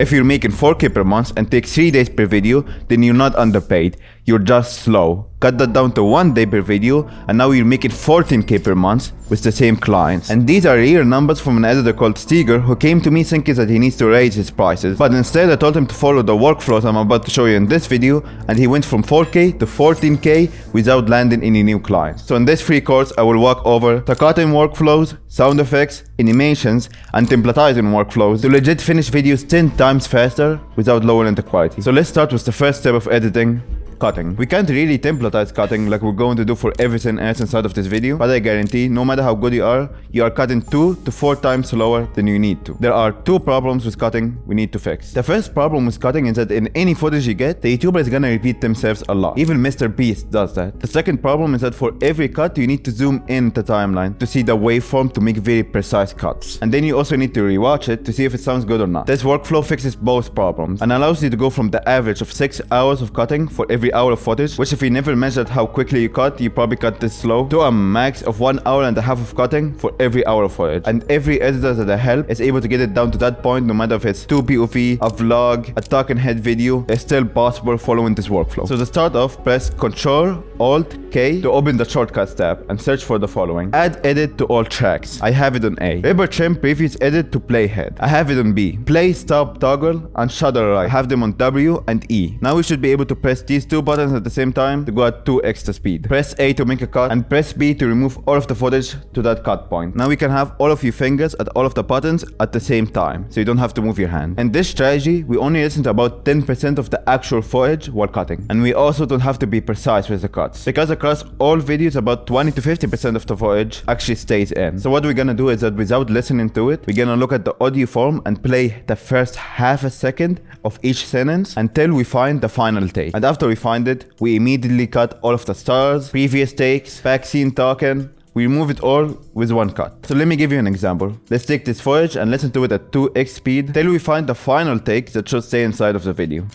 If you're making 4K per month and take 3 days per video, then you're not underpaid, you're just slow. Cut that down to 1 day per video, and now you're making 14K per month with the same clients. And these are real numbers from an editor called Steger, who came to me thinking that he needs to raise his prices. But instead I told him to follow the workflows I'm about to show you in this video, and he went from 4K to 14K without landing any new clients. So in this free course I will walk over the cutting workflows, sound effects, animations, and templatizing workflows to legit finish videos 10 times faster without lowering the quality. So let's start with the first step of editing: cutting. We can't really templatize cutting like we're going to do for everything else inside of this video, but I guarantee no matter how good you are cutting 2 to 4 times slower than you need to. There are 2 problems with cutting we need to fix. The first problem with cutting is that in any footage you get, the YouTuber is gonna repeat themselves a lot. Even Mr. Beast does that. The second problem is that for every cut you need to zoom in the timeline to see the waveform to make very precise cuts. And then you also need to rewatch it to see if it sounds good or not. This workflow fixes both problems and allows you to go from the average of 6 hours of cutting for every hour of footage, which if you never measured how quickly you cut, you probably cut this slow, to a max of 1 hour and a half of cutting for every hour of footage. And every editor that I help is able to get it down to that point, no matter if it's 2 POV, a vlog, a talking head video, it's still possible following this workflow. So to start off, press Ctrl Alt K to open the shortcuts tab and search for the following: Add edit to all tracks. I have it on A. Ripper trim previous edit to playhead. I have it on B. Play stop toggle and shutter right. I have them on W and E. Now we should be able to press these 2 buttons at the same time to go at 2 extra speed. Press A to make a cut and press B to remove all of the footage to that cut point. Now we can have all of your fingers at all of the buttons at the same time, so you don't have to move your hand. In this strategy, we only listen to about 10% of the actual footage while cutting. And we also don't have to be precise with the cuts, because across all videos about 20 to 50% of the footage actually stays in. So what we're gonna do is that without listening to it, we're gonna look at the audio form and play the first half a second of each sentence until we find the final take. And after we find it, we immediately cut all of the stars, previous takes, backseat talking. We remove it all with 1 cut. So let me give you an example. Let's take this footage and listen to it at 2x speed till we find the final take that should stay inside of the video.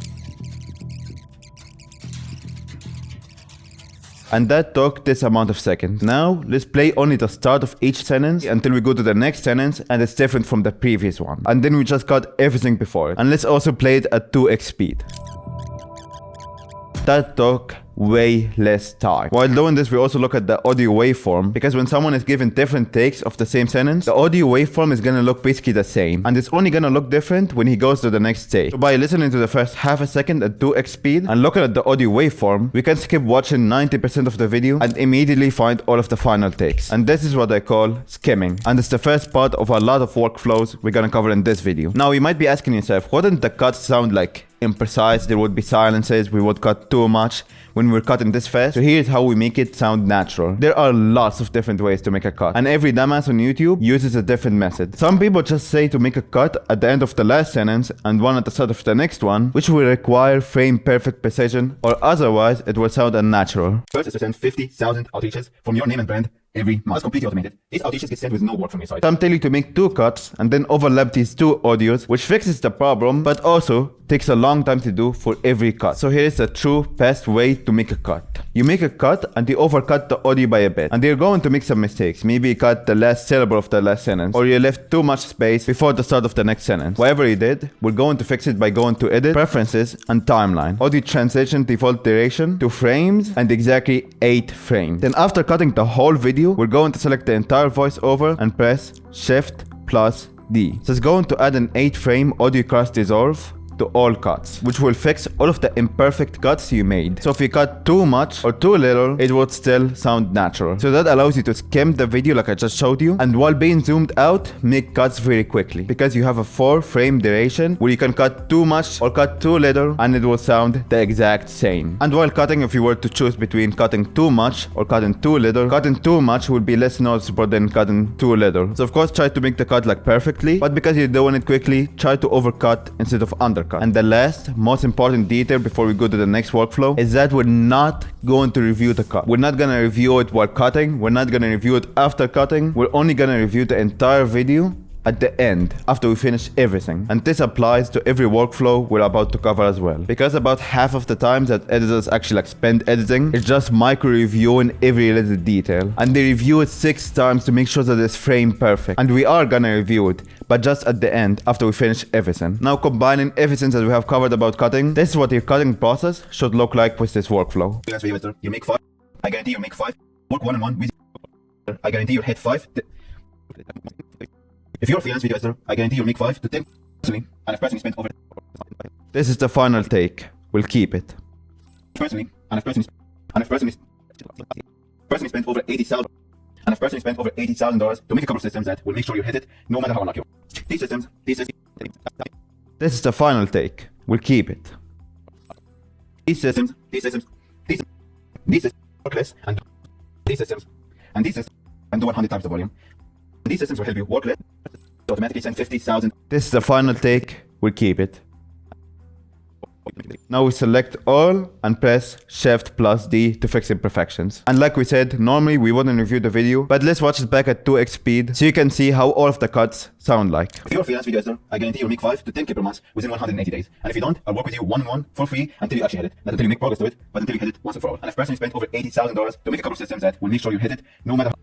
And that took this amount of seconds. Now, let's play only the start of each sentence until we go to the next sentence and it's different from the previous one. And then we just cut everything before it. And let's also play it at 2x speed. That took way less time. While doing this, we also look at the audio waveform, because when someone is given different takes of the same sentence, the audio waveform is gonna look basically the same, and it's only gonna look different when he goes to the next take. So by listening to the first half a second at 2x speed and looking at the audio waveform, we can skip watching 90% of the video and immediately find all of the final takes. And this is what I call skimming, and it's the first part of a lot of workflows we're gonna cover in this video. Now you might be asking yourself, wouldn't the cuts sound like imprecise? There would be silences, we would cut too much when we're cutting this fast. So here's how we make it sound natural. There are lots of different ways to make a cut, and every dumbass on YouTube uses a different method. Some people just say to make a cut at the end of the last sentence and one at the start of the next one, which will require frame perfect precision, or otherwise it will sound unnatural. First is to send 50,000 outreaches from your name and brand every month. It's completely automated. These outreaches get sent with no work from your side. Some tell you to make 2 cuts and then overlap these 2 audios, which fixes the problem, but also takes a long time to do for every cut. So here is a true fast way to make a cut. You make a cut and you overcut the audio by a bit, and you're going to make some mistakes. Maybe you cut the last syllable of the last sentence, or you left too much space before the start of the next sentence. Whatever you did, we're going to fix it by going to Edit, Preferences, and Timeline. Audio transition default duration to frames and exactly 8 frames. Then after cutting the whole video, we're going to select the entire voiceover and press Shift plus D. So it's going to add an 8 frame audio cross dissolve to all cuts, which will fix all of the imperfect cuts you made. So if you cut too much or too little, it would still sound natural. So that allows you to skim the video like I just showed you, and while being zoomed out, make cuts very quickly, because you have a 4 frame duration where you can cut too much or cut too little and it will sound the exact same. And while cutting, if you were to choose between cutting too much or cutting too little, cutting too much will be less noticeable than cutting too little. So of course try to make the cut like perfectly, but because you're doing it quickly, try to overcut instead of undercut. And the last, most important detail before we go to the next workflow is that we're not going to review the cut. We're not gonna review it while cutting. We're not gonna review it after cutting. We're only gonna review the entire video at the end after we finish everything. And this applies to every workflow we're about to cover as well. Because about half of the times that editors actually spend editing, it's just micro-reviewing every little detail. And they review it 6 times to make sure that it's framed perfect. And we are gonna review it, but just at the end after we finish everything. Now combining everything that we have covered about cutting, this is what your cutting process should look like with this workflow. You make 5. I guarantee you make 5. Work 1-on-1 with. I guarantee you hit 5. If you're a freelance video editor, I guarantee you'll make 5 to 10 personally, and if personally spent over. This is the final take. We'll keep it. Personally, and if personally spent over $80,000, and if personally spent over $80,000 to make a couple of systems that will make sure you hit it, no matter how unlucky you are. These systems. This is the final take. We'll keep it. These systems work less, and these systems and do 100 times the volume. These systems will help you work less, automatically send 50,000. This is the final take. We'll keep it. Now we select all and press Shift plus D to fix imperfections. And like we said, normally we wouldn't review the video, but let's watch it back at 2x speed so you can see how all of the cuts sound like. If you're a freelance video editor, I guarantee you'll make 5 to 10K per month within 180 days. And if you don't, I'll work with you one-on-one for free until you actually hit it. Not until you make progress to it, but until you hit it once and for all. And if personally spent over $80,000 to make a couple of systems that will make sure you hit it, no matter how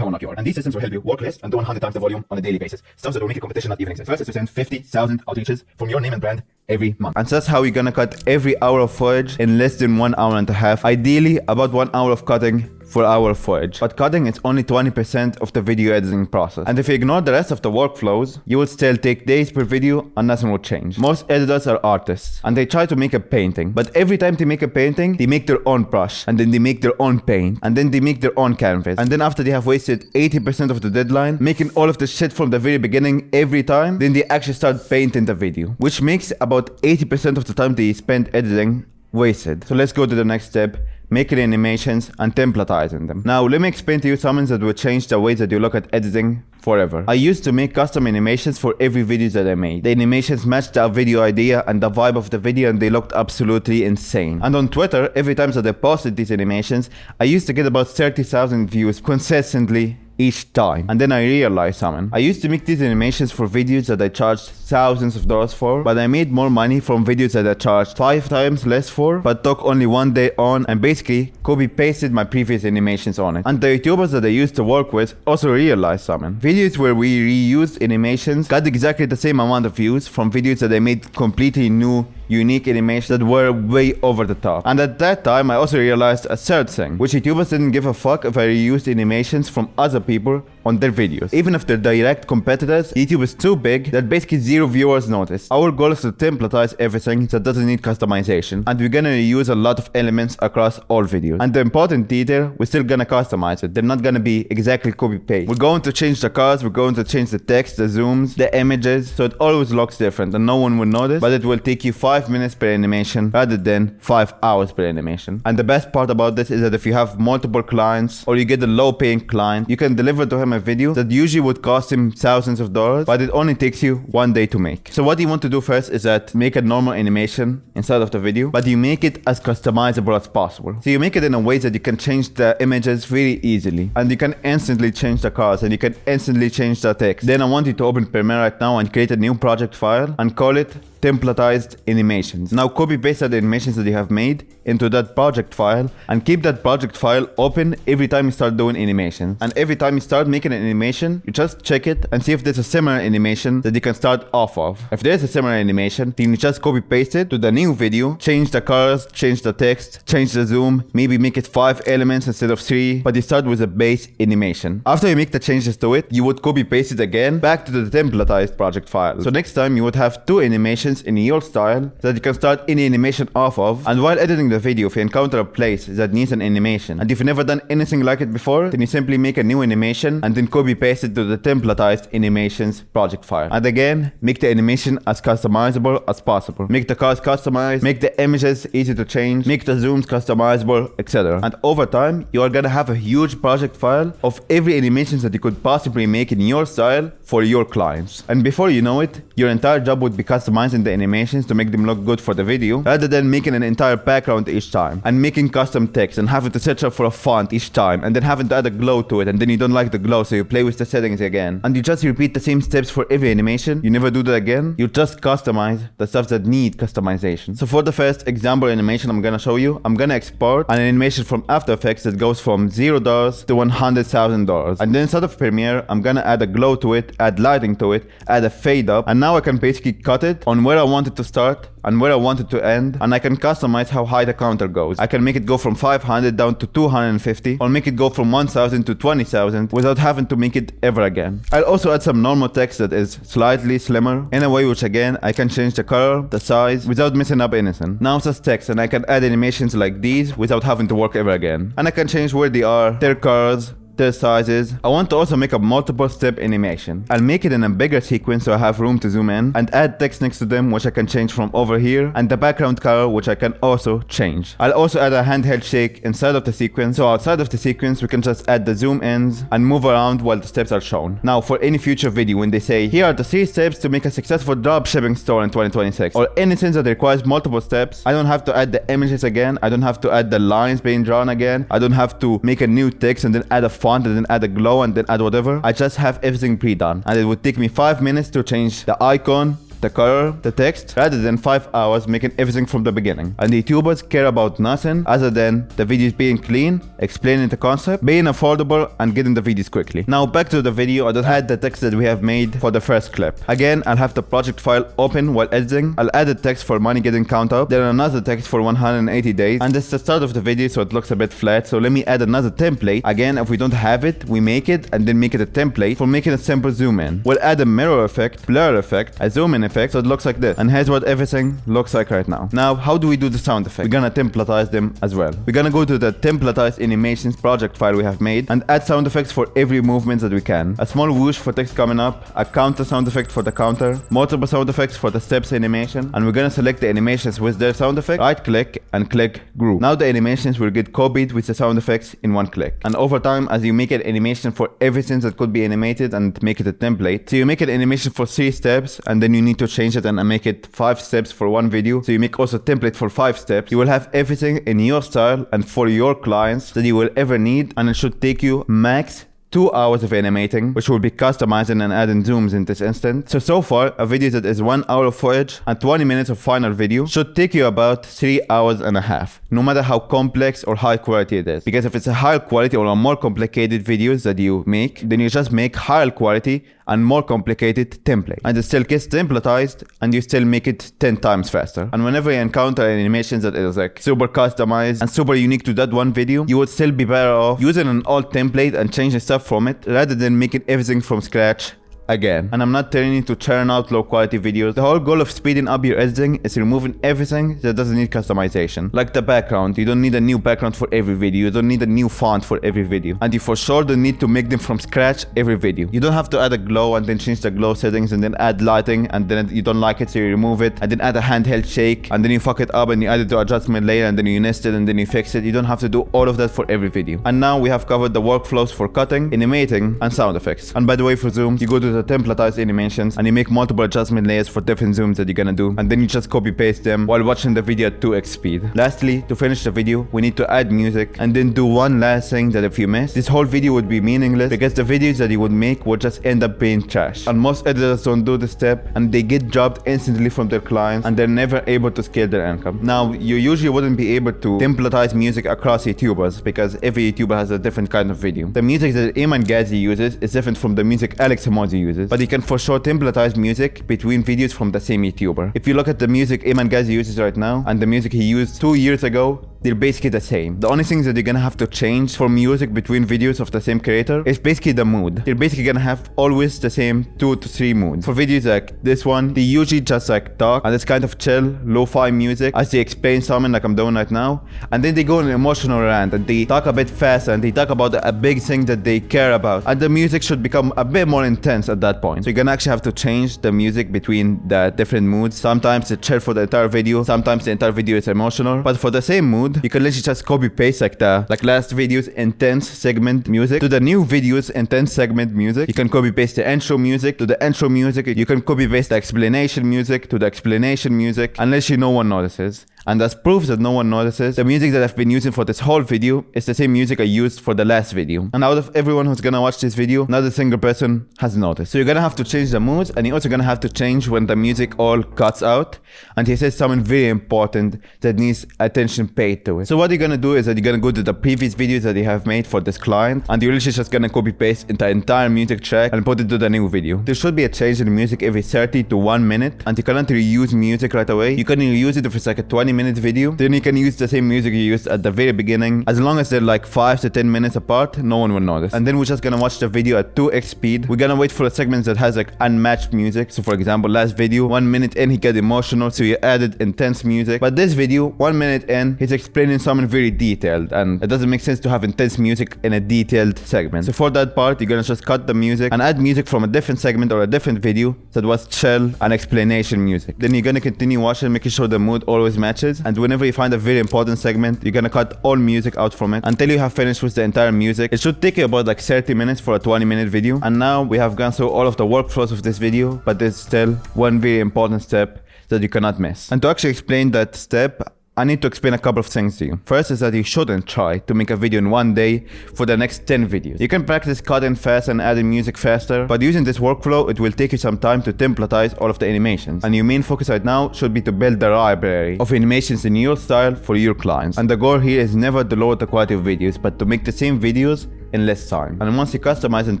unlucky you are. And these systems will help you work less and do 100 times the volume on a daily basis. Stuff that will make your competition not even exist. First is to send 50,000 outreaches from your name and brand every month. And that's how you're gonna cut every hour of footage in less than 1 hour and a half. Ideally, about 1 hour of cutting for our footage. But cutting is only 20% of the video editing process. And if you ignore the rest of the workflows, you will still take days per video and nothing will change. Most editors are artists and they try to make a painting. But every time they make a painting, they make their own brush and then they make their own paint and then they make their own canvas. And then after they have wasted 80% of the deadline, making all of the shit from the very beginning every time, then they actually start painting the video, which makes about 80% of the time they spend editing wasted. So let's go to the next step. Making animations and templatizing them. Now let me explain to you something that will change the way that you look at editing forever. I used to make custom animations for every video that I made. The animations matched the video idea and the vibe of the video and they looked absolutely insane. And on Twitter, every time that I posted these animations, I used to get about 30,000 views consistently each time. And then I realized something. I used to make these animations for videos that I charged thousands of dollars for, but I made more money from videos that I charged 5 times less for, but took only 1 day on and basically copy pasted my previous animations on it. And the YouTubers that I used to work with also realized something. Videos where we reused animations got exactly the same amount of views from videos that I made completely new, unique animations that were way over the top. And at that time, I also realized a third thing, which YouTubers didn't give a fuck if I reused animations from other people on their videos. Even if they're direct competitors, YouTube is too big that basically 0 viewers notice. Our goal is to templatize everything that doesn't need customization, and we're gonna reuse a lot of elements across all videos. And the important detail, we're still gonna customize it. They're not gonna be exactly copy-paste. We're going to change the colors, we're going to change the text, the zooms, the images, so it always looks different and no one will notice, but it will take you 5 minutes per animation rather than 5 hours per animation. And the best part about this is that if you have multiple clients or you get a low-paying client, you can deliver to him a video that usually would cost him thousands of dollars, but it only takes you 1 day to make. So what you want to do first is that make a normal animation inside of the video, but you make it as customizable as possible. So you make it in a way that you can change the images very easily, and you can instantly change the colors, and you can instantly change the text. Then I want you to open Premiere right now and create a new project file and call it Templatized Animations. Now copy paste the animations that you have made into that project file and keep that project file open every time you start doing animation. And every time you start making an animation, you just check it and see if there's a similar animation that you can start off of. If there's a similar animation, then you just copy paste it to the new video, change the colors, change the text, change the zoom, maybe make it 5 elements instead of 3, but you start with a base animation. After you make the changes to it, you would copy paste it again back to the templatized project file. So next time you would have 2 animations in your style that you can start any animation off of. And while editing the video, if you encounter a place that needs an animation and if you've never done anything like it before, then you simply make a new animation and then copy paste it to the templatized animations project file. And again, make the animation as customizable as possible. Make the colors customized, make the images easy to change, make the zooms customizable, etc. And over time, you are gonna have a huge project file of every animations that you could possibly make in your style for your clients. And before you know it, your entire job would be customizing customizing the animations to make them look good for the video, rather than making an entire background each time, and making custom text, and having to search up for a font each time, and then having to add a glow to it, and then you don't like the glow, so you play with the settings again, and you just repeat the same steps for every animation. You never do that again. You just customize the stuff that need customization. So for the first example animation I'm gonna show you, I'm gonna export an animation from After Effects that goes from $0 to $100,000, and then inside of Premiere I'm gonna add a glow to it, add lighting to it, add a fade up, and now I can basically cut it on where I want it to start and where I want it to end, and I can customize how high the counter goes. I can make it go from 500 down to 250, or make it go from 1000 to 20,000 without having to make it ever again. I'll also add some normal text that is slightly slimmer in a way which again I can change the color, the size without messing up anything. Now it's just text, and I can add animations like these without having to work ever again. And I can change where they are, their colors, their sizes. I want to also make a multiple step animation. I'll make it in a bigger sequence so I have room to zoom in, and add text next to them which I can change from over here, and the background color which I can also change. I'll also add a handheld shake inside of the sequence, so outside of the sequence we can just add the zoom ins and move around while the steps are shown. Now for any future video, when they say here are the 3 steps to make a successful dropshipping store in 2026, or anything that requires multiple steps, I don't have to add the images again, I don't have to add the lines being drawn again, I don't have to make a new text and then add a font and then add a glow and then add whatever. I just have everything pre-done, and it would take me 5 minutes to change the icon, the color, the text, rather than 5 hours making everything from the beginning. And the YouTubers care about nothing other than the videos being clean, explaining the concept, being affordable, and getting the videos quickly. Now back to the video, I'll just add the text that we have made for the first clip. Again, I'll have the project file open while editing. I'll add a text for money getting count up, then another text for 180 days, and this is the start of the video, so it looks a bit flat, so let me add another template. Again, if we don't have it, we make it and then make it a template for making a simple zoom in. We'll add a mirror effect, blur effect, a zoom in effect, so it looks like this, and here's what everything looks like right now. Now how do we do the sound effect? We're gonna templatize them as well. We're gonna go to the Templatized animations project file we have made and add sound effects for every movement that we can. A small whoosh for text coming up, a counter sound effect for the counter, multiple sound effects for the steps animation, and we're gonna select the animations with their sound effect, right click and click group. Now the animations will get copied with the sound effects in one click, and over time as you make an animation for everything that could be animated and make it a template, so you make an animation for 3 steps and then you need to change it and make it 5 steps for one video, so you make also a template for 5 steps. You will have everything in your style and for your clients that you will ever need, and it should take you max 2 hours of animating, which will be customizing and adding zooms in this instant. So far, a video that is 1 hour of footage and 20 minutes of final video should take you about 3 hours and a half, no matter how complex or high quality it is. Because if it's a higher quality or a more complicated videos that you make, then you just make higher quality and more complicated template, and it still gets templatized and you still make it 10 times faster. And whenever you encounter an animation that is like super customized and super unique to that one video, you would still be better off using an old template and changing stuff from it rather than making everything from scratch again. And I'm not telling you to churn out low quality videos. The whole goal of speeding up your editing is removing everything that doesn't need customization. Like the background, you don't need a new background for every video, you don't need a new font for every video, and you for sure don't need to make them from scratch every video. You don't have to add a glow and then change the glow settings and then add lighting and then you don't like it so you remove it, and then add a handheld shake and then you fuck it up and you add it to adjustment layer and then you nest it and then you fix it. You don't have to do all of that for every video. And now we have covered the workflows for cutting, animating, and sound effects. And by the way, for zooms, you go to the templatized animations and you make multiple adjustment layers for different zooms that you're gonna do, and then you just copy paste them while watching the video at 2x speed. Lastly, to finish the video, we need to add music and then do one last thing that if you miss, this whole video would be meaningless because the videos that you would make would just end up being trash. And most editors don't do this step and they get dropped instantly from their clients and they're never able to scale their income. Now, you usually wouldn't be able to templatize music across YouTubers because every YouTuber has a different kind of video. The music that Iman Ghazi uses is different from the music Alex Hamoudi uses, but you can for sure templatize music between videos from the same YouTuber. If you look at the music Iman Ghazi uses right now and the music he used 2 years ago, they're basically the same. The only things that you're gonna have to change for music between videos of the same creator is basically the mood. You're basically gonna have always the same 2 to 3 moods. For videos like this one, they usually just like talk and it's kind of chill, lo-fi music as they explain something like I'm doing right now. And then they go on an emotional rant and they talk a bit fast and they talk about a big thing that they care about. And the music should become a bit more intense at at that point. So you're gonna actually have to change the music between the different moods. Sometimes it's chill for the entire video, sometimes the entire video is emotional. But for the same mood, you can literally just copy paste like last video's intense segment music to the new video's intense segment music. You can copy paste the intro music to the intro music. You can copy paste the explanation music to the explanation music, unless no one notices. And as proof that no one notices, the music that I've been using for this whole video is the same music I used for the last video. And out of everyone who's gonna watch this video, not a single person has noticed. So you're gonna have to change the moods, and you're also gonna have to change when the music all cuts out and he says something very important that needs attention paid to it. So what you're gonna do is that you're gonna go to the previous videos that you have made for this client, and you're literally just gonna copy paste the entire music track and put it to the new video. There should be a change in the music every 30 to 1 minute, and you cannot reuse music right away. You can reuse it if it's like a 20-minute video. Then you can use the same music you used at the very beginning. As long as they're like 5 to 10 minutes apart, no one will notice. And then we're just gonna watch the video at 2x speed. We're gonna wait for a segment that has like unmatched music. So for example, last video, 1 minute in, he got emotional, so he added intense music. But this video, 1 minute in, he's explaining something very detailed, and it doesn't make sense to have intense music in a detailed segment. So for that part, you're gonna just cut the music and add music from a different segment or a different video that was chill and explanation music. Then you're gonna continue watching, making sure the mood always matches. And whenever you find a very important segment, you're gonna cut all music out from it until you have finished with the entire music. It should take you about like 30 minutes for a 20-minute video. And now we have gone through all of the workflows of this video, but there's still one very important step that you cannot miss. And to actually explain that step, I need to explain a couple of things to you. First is that you shouldn't try to make a video in 1 day for the next 10 videos. You can practice cutting fast and adding music faster, but using this workflow, it will take you some time to templatize all of the animations. And your main focus right now should be to build the library of animations in your style for your clients. And the goal here is never to lower the quality of videos, but to make the same videos in less time. And once you customize and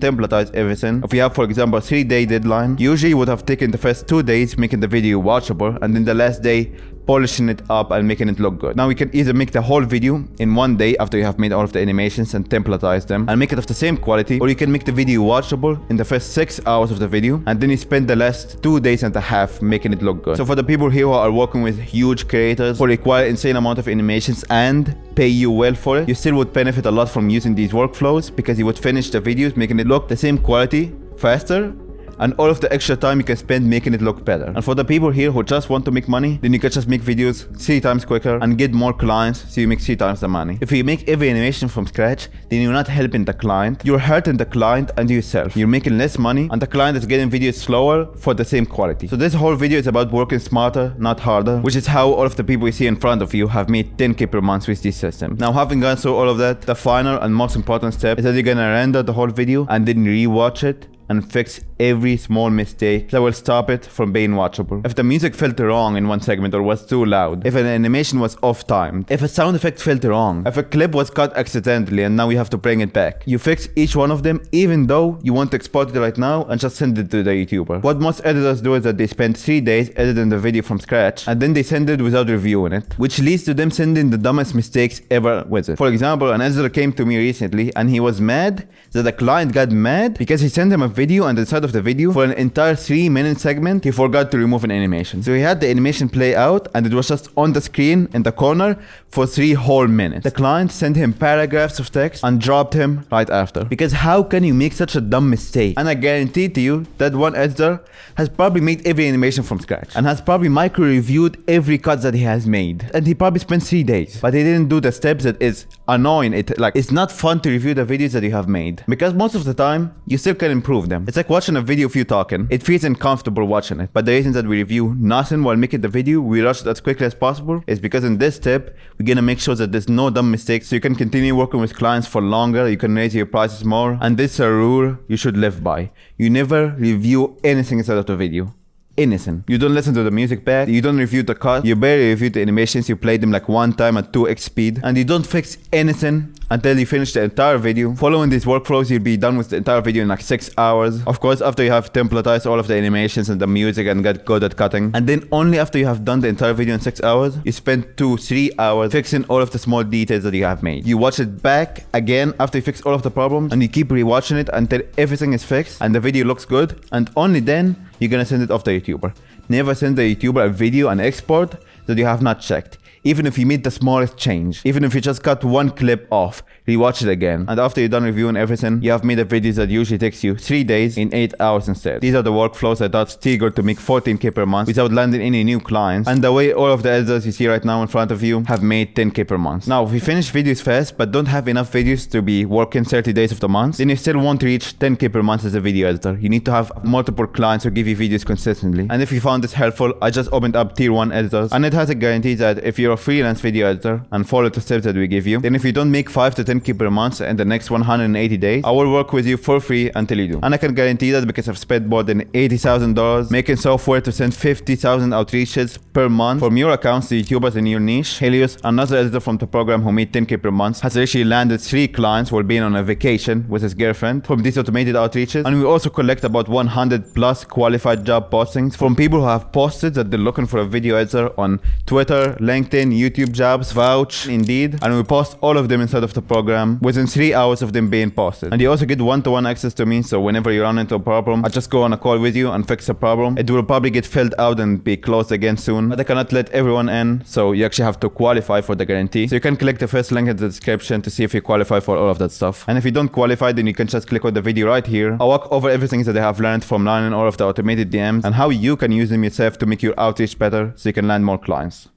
templatize everything, if you have, for example, a 3-day deadline, usually you would have taken the first 2 days making the video watchable, and then the last day polishing it up and making it look good. Now you can either make the whole video in 1 day after you have made all of the animations and templatize them and make it of the same quality, or you can make the video watchable in the first 6 hours of the video, and then you spend the last 2 days and a half making it look good. So for the people here who are working with huge creators who require insane amount of animations and pay you well for it, you still would benefit a lot from using these workflows, because you would finish the videos making it look the same quality faster, and all of the extra time you can spend making it look better. And for the people here who just want to make money, then you can just make videos 3 times quicker and get more clients, so you make 3 times the money. If you make every animation from scratch, then you're not helping the client, you're hurting the client and yourself. You're making less money, and the client is getting videos slower for the same quality. So this whole video is about working smarter, not harder, which is how all of the people you see in front of you have made 10K per month with this system. Now, having gone through all of that, the final and most important step is that you're gonna render the whole video and then rewatch it and fix every small mistake that will stop it from being watchable. If the music felt wrong in one segment or was too loud, if an animation was off-timed, if a sound effect felt wrong, if a clip was cut accidentally and now you have to bring it back, you fix each one of them even though you want to export it right now and just send it to the YouTuber. What most editors do is that they spend 3 days editing the video from scratch and then they send it without reviewing it, which leads to them sending the dumbest mistakes ever with it. For example, an editor came to me recently and he was mad that the client got mad because he sent him a video, and inside of the video, for an entire 3-minute segment, he forgot to remove an animation. So he had the animation play out and it was just on the screen in the corner for 3 whole minutes. The client sent him paragraphs of text and dropped him right after. Because how can you make such a dumb mistake? And I guarantee to you that one editor has probably made every animation from scratch and has probably micro-reviewed every cut that he has made. And he probably spent 3 days. But he didn't do the steps that is annoying. It's not fun to review the videos that you have made. Because most of the time, you still can improve them. It's like watching a video of you talking. It feels uncomfortable watching it. But the reason that we review nothing while making the video, we rush it as quickly as possible, is because in this step, we're gonna make sure that there's no dumb mistakes, so you can continue working with clients for longer, you can raise your prices more, and this is a rule you should live by. You never review anything inside of the video. Anything. You don't listen to the music back, you don't review the cut, you barely review the animations, you play them like 1 time at 2x speed, and you don't fix anything until you finish the entire video. Following these workflows, you'll be done with the entire video in like 6 hours. Of course, after you have templatized all of the animations and the music and get good at cutting. And then only after you have done the entire video in 6 hours, you spend 2-3 hours fixing all of the small details that you have made. You watch it back again after you fix all of the problems, and you keep rewatching it until everything is fixed and the video looks good, and only then you're gonna send it off the YouTuber. Never send the YouTuber a video and export that you have not checked. Even if you made the smallest change, even if you just cut 1 clip off, rewatch it again. And after you're done reviewing everything, you have made a video that usually takes you 3 days in 8 hours instead. These are the workflows that got Tigger to make 14k per month without landing any new clients, and the way all of the editors you see right now in front of you have made 10k per month. Now, if you finish videos fast but don't have enough videos to be working 30 days of the month, then you still won't reach 10k per month as a video editor. You need to have multiple clients who give you videos consistently. And if you found this helpful, I just opened up tier 1 editors, and it has a guarantee that if you're a freelance video editor and follow the steps that we give you, then if you don't make 5 to 10k per month in the next 180 days, I will work with you for free until you do. And I can guarantee that because I've spent more than $80,000 making software to send 50,000 outreaches per month from your accounts to YouTubers in your niche. Helios, another editor from the program who made 10k per month, has actually landed 3 clients while being on a vacation with his girlfriend from these automated outreaches. And we also collect about 100 plus qualified job postings from people who have posted that they're looking for a video editor on Twitter, LinkedIn, YouTube jobs, Vouch, Indeed, and we post all of them inside of the program within 3 hours of them being posted. And you also get one-to-one access to me, so whenever you run into a problem, I just go on a call with you and fix the problem. It will probably get filled out and be closed again soon, but I cannot let everyone in, so you actually have to qualify for the guarantee. So you can click the first link in the description to see if you qualify for all of that stuff. And if you don't qualify, then you can just click on the video right here. I'll walk over everything that I have learned from learning all of the automated DMs and how you can use them yourself to make your outreach better so you can land more clients.